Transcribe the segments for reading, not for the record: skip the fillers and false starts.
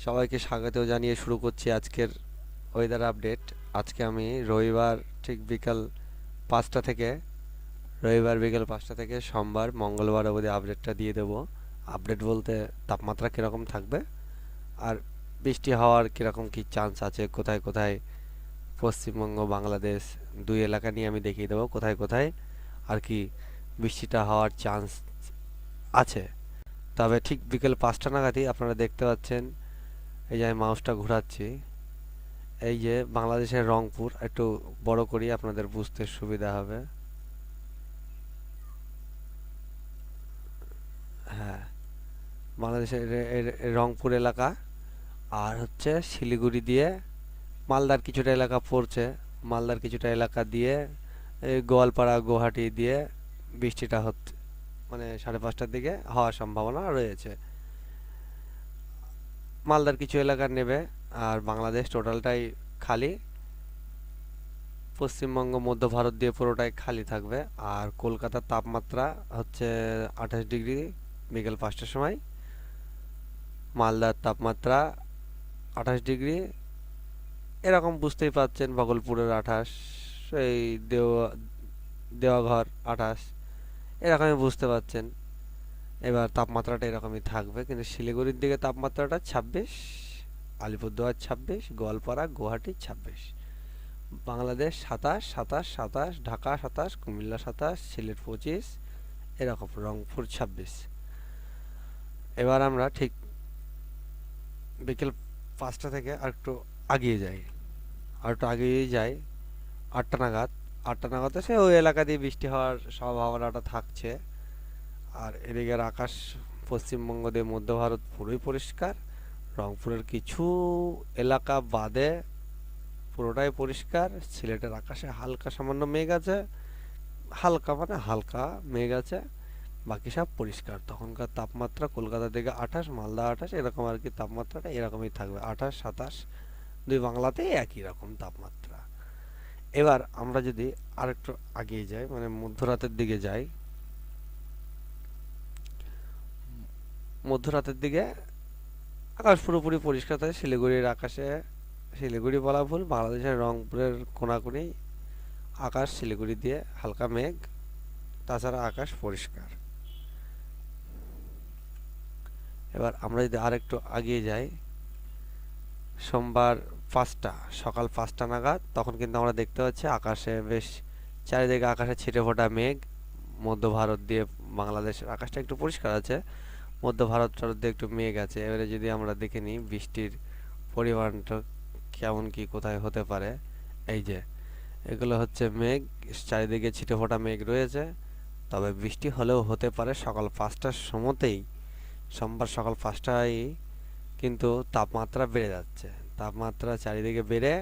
সবাইকে স্বাগত জানিয়ে শুরু করছি আজকের ওয়েদার আপডেট। আজকে আমি রবিবার ঠিক বিকাল 5টা থেকে সোমবার মঙ্গলবার অবধি আপডেটটা দিয়ে দেবো। আপডেট বলতে তাপমাত্রা কীরকম থাকবে আর বৃষ্টি হওয়ার কীরকম কী চান্স আছে, কোথায় কোথায় পশ্চিমবঙ্গ বাংলাদেশ দুই এলাকা নিয়ে আমি দেখিয়ে দেবো কোথায় কোথায় আর কি বৃষ্টিটা হওয়ার চান্স আছে। তবে ঠিক বিকেল 5টা নাগাদই আপনারা দেখতে পাচ্ছেন, এই যে আমি মাউসটা ঘোরাচ্ছি, এই যে বাংলাদেশের রংপুর, একটু বড় করি আপনাদের বুঝতে সুবিধা হবে। হ্যাঁ, বাংলাদেশের রংপুর এলাকা আর হচ্ছে শিলিগুড়ি দিয়ে মালদার কিছুটা এলাকা পড়ছে, মালদার কিছুটা এলাকা দিয়ে এই গোয়ালপাড়া গুয়াহাটি দিয়ে বৃষ্টিটা হচ্ছে, মানে 5:30টার দিকে হওয়ার সম্ভাবনা রয়েছে। মালদার কিছু এলাকা নেবে আর বাংলাদেশ টোটালটাই খালি, পশ্চিমবঙ্গ মধ্য ভারত দিয়ে পুরোটাই খালি থাকবে। আর কলকাতার তাপমাত্রা হচ্ছে 28 ডিগ্রি বিকেল 5টার সময়, মালদার তাপমাত্রা 28 ডিগ্রি, এরকম বুঝতেই পাচ্ছেন। ভগলপুরের 28, এই দেওয়াঘর 28, এরকমই বুঝতে পাচ্ছেন। এবার তাপমাত্রাটা এরকমই থাকবে, কিন্তু শিলিগুড়ির দিকে তাপমাত্রাটা 26, আলিপুরদুয়ার 26, গোয়ালপাড়া গুয়াহাটি 26, বাংলাদেশ 27, 27, 27, ঢাকা 27, কুমিল্লা 27, সিলেট 25, এরকম রংপুর 26। এবার আমরা ঠিক বিকেল 5টা থেকে আর একটু আগিয়ে যাই, আর একটু আগিয়ে যাই 8টা নাগাদ। 8টা নাগাদ এসে ওই এলাকা দিয়ে বৃষ্টি হওয়ার সম্ভাবনাটা থাকছে। আর এদিকের আকাশ পশ্চিমবঙ্গ দিয়ে মধ্য ভারত পুরোই পরিষ্কার, রংপুরের কিছু এলাকা বাদে পুরোটাই পরিষ্কার। সিলেটের আকাশে হালকা সামান্য মেঘ আছে, হালকা মানে হালকা মেঘ আছে, বাকি সব পরিষ্কার। তখনকার তাপমাত্রা কলকাতা থেকে 28, মালদা 28, এরকম আর কি তাপমাত্রাটা এরকমই থাকবে, 28, 27, দুই বাংলাতেই একই রকম তাপমাত্রা। এবার আমরা যদি আরেকটু আগিয়ে যাই, মানে মধ্যরাতের দিকে যাই, মধ্যরাতের দিকে আকাশ পুরোপুরি পরিষ্কার থাকে। শিলিগুড়ির আকাশে, শিলিগুড়ি বলা ভুল, বাংলাদেশের রংপুরের কোনাকুনি আকাশ শিলিগুড়ি দিয়ে হালকা মেঘ, তাছাড়া আকাশ পরিষ্কার। এবার আমরা যদি আরেকটু আগিয়ে যাই, সোমবার 5টা, সকাল 5টা নাগাদ, তখন কিন্তু আমরা দেখতে পাচ্ছি আকাশে বেশ চারিদিকে আকাশে ছিটে ফোটা মেঘ। মধ্য ভারত দিয়ে বাংলাদেশের আকাশটা একটু পরিষ্কার আছে, মধ্য ভারত দিয়ে একটু মেঘ আছে। এবারে যদি আমরা দেখে নিই বৃষ্টির পরিমাণটা কেমন কি কোথায় হতে পারে, এই যে এগুলো হচ্ছে মেঘ, চারিদিকে ছিটে ফোটা মেঘ রয়েছে। তবে বৃষ্টি হলেও হতে পারে সকাল 5টার সময়তেই, সোমবার সকাল 5টায় কিন্তু তাপমাত্রা বেড়ে যাচ্ছে। তাপমাত্রা চারিদিকে বেড়ে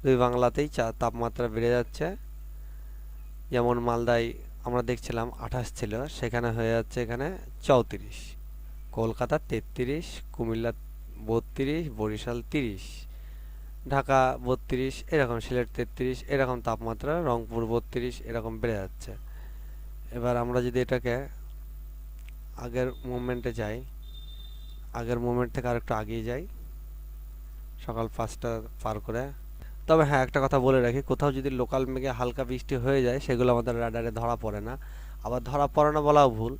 দুই বাংলাতেই তাপমাত্রা বেড়ে যাচ্ছে। যেমন মালদায় আমরা দেখছিলাম 28 ছিল, সেখানে হয়ে যাচ্ছে এখানে 34, কলকাতা 33, কুমিল্লা 32, বরিশাল 30, ঢাকা 32, এরকম সিলেট 33, এরকম তাপমাত্রা, রংপুর 32, এরকম বেড়ে যাচ্ছে। এবার আমরা যদি এটাকে আগের মুভমেন্টে যাই, আগের মুভমেন্ট থেকে আরেকটু আগিয়ে যাই সকাল 5টা পার করে। তবে হ্যাঁ, একটা কথা বলে রাখি, কোথাও যদি লোকাল মেঘে হালকা বৃষ্টি হয়ে যায় সেগুলো আমাদের রাডারে ধরা পড়ে না। আবার ধরা পড়ে না বলাও ভুল,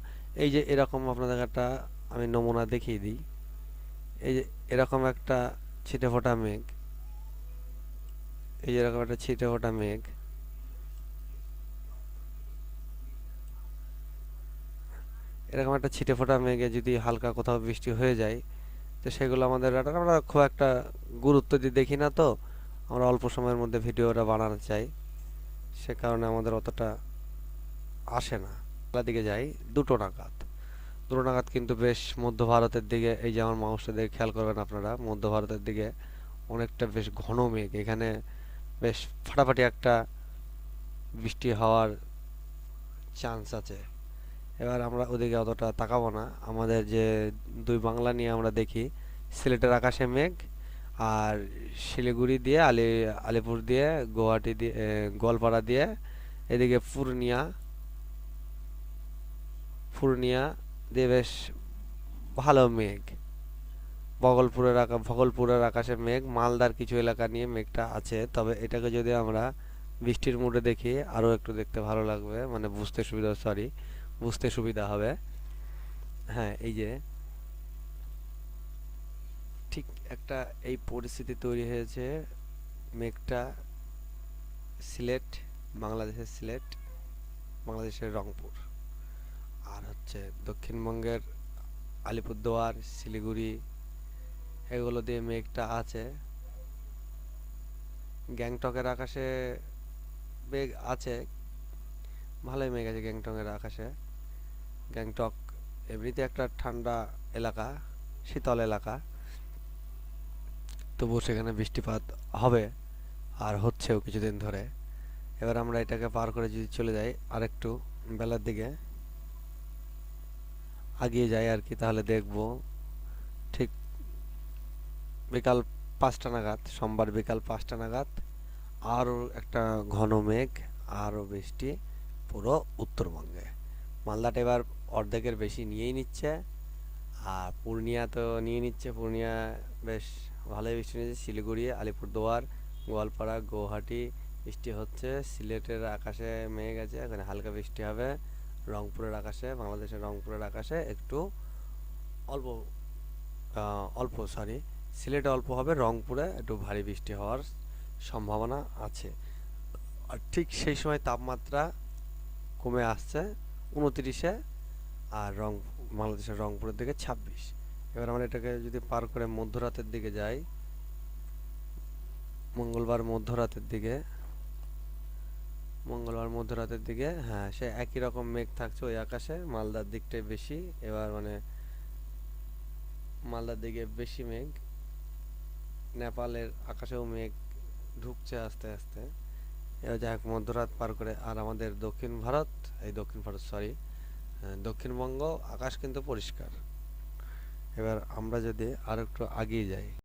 এই যে এরকম আপনাদের একটা আমি নমুনা দেখিয়ে দিই। এই যে এরকম একটা ছিটে ফোটা মেঘ, এই যে এরকম একটা ছিটে ফোটা মেঘ, এরকম একটা ছিটে ফোটা মেঘে যদি হালকা কোথাও বৃষ্টি হয়ে যায়, তো সেগুলো আমাদের রাডার আমরা খুব একটা গুরুত্ব দিয়ে দেখি না। তো আমরা অল্প সময়ের মধ্যে ভিডিওটা বানাতে চাই, সে কারণে আমাদের অতটা আসে না। দিকে যাই 2টো নাগাদ, 2টো নাগাদ কিন্তু বেশ মধ্য ভারতের দিকে, এই যে আমার মাউসটা দিকে খেয়াল করবেন আপনারা, মধ্য ভারতের দিকে অনেকটা বেশ ঘন মেঘ, এখানে বেশ ফাটাফাটি একটা বৃষ্টি হওয়ার চান্স আছে। এবার আমরা ওদিকে অতটা তাকাবো না, আমাদের যে দুই বাংলা নিয়ে আমরা দেখি, সিলেটের আকাশে মেঘ, আর শিলিগুড়ি দিয়ে আলিপুর দিয়ে গুয়াহাটি দিয়ে গোয়ালপাড়া দিয়ে এদিকে পূর্ণিয়া, পূর্ণিয়া দিয়ে বেশ ভালো মেঘ, ভগলপুরের আকাশে মেঘ, মালদার কিছু এলাকা নিয়ে মেঘটা আছে। তবে এটাকে যদি আমরা বৃষ্টির মুডে দেখি আরো একটু দেখতে ভালো লাগবে, মানে বুঝতে সুবিধা হবে। হ্যাঁ, এই যে ঠিক একটা এই পরিস্থিতি তৈরি হয়েছে। মেঘটা সিলেট, সিলেট, বাংলাদেশের রংপুর, আর হচ্ছে দক্ষিণবঙ্গের আলিপুরদুয়ার, শিলিগুড়ি, এগুলো দিয়ে মেঘটা আছে। গ্যাংটকের আকাশে মেঘ আছে, ভালোই মেঘ আছে গ্যাংটকের আকাশে। গ্যাংটক এমনিতে একটা ঠান্ডা এলাকা, শীতল এলাকা, তবুও সেখানে বৃষ্টিপাত হবে, আর হচ্ছেও কিছুদিন ধরে। এবার আমরা এটাকে পার করে যদি চলে যাই আরেকটু বেলার দিকে আগিয়ে যাই আর কি, তাহলে দেখব ঠিক বিকাল 5টা নাগাদ, সোমবার বিকাল 5টা নাগাদ আরও একটা ঘন মেঘ, আরও বৃষ্টি পুরো উত্তরবঙ্গে। মালদাটা এবার অর্ধেকের বেশি নিয়েই নিচ্ছে, আর পূর্ণিয়া তো নিয়ে নিচ্ছে। পূর্ণিয়া বেশ ভালোই বৃষ্টি নিচ্ছে। শিলিগুড়ি, আলিপুরদুয়ার, গোয়ালপাড়া, গুয়াহাটি বৃষ্টি হচ্ছে। সিলেটের আকাশে মেঘ আছে, এখানে হালকা বৃষ্টি হবে। বাংলাদেশের রংপুরের আকাশে একটু অল্প সরি, সিলেটে অল্প হবে, রংপুরে একটু ভারী বৃষ্টি হওয়ার সম্ভাবনা আছে। আর ঠিক সেই সময় তাপমাত্রা কমে আসছে 29-এ, আর বাংলাদেশের রংপুরের দিকে 26। এবার আমরা এটাকে যদি পার করে মধ্যরাতের দিকে যাই, মঙ্গলবার মধ্যরাতের দিকে, হ্যাঁ, সে একই রকম মেঘ থাকছে ওই আকাশে। মালদার দিকটাই বেশি, এবার মানে মালদার দিকে বেশি মেঘ। নেপালের আকাশেও মেঘ ঢুকছে আস্তে আস্তে। এবার যাই হোক, মধ্যরাত পার করে আর আমাদের দক্ষিণবঙ্গ আকাশ কিন্তু পরিষ্কার। এবার আমরা যদি আর একটু আগিয়ে যাই,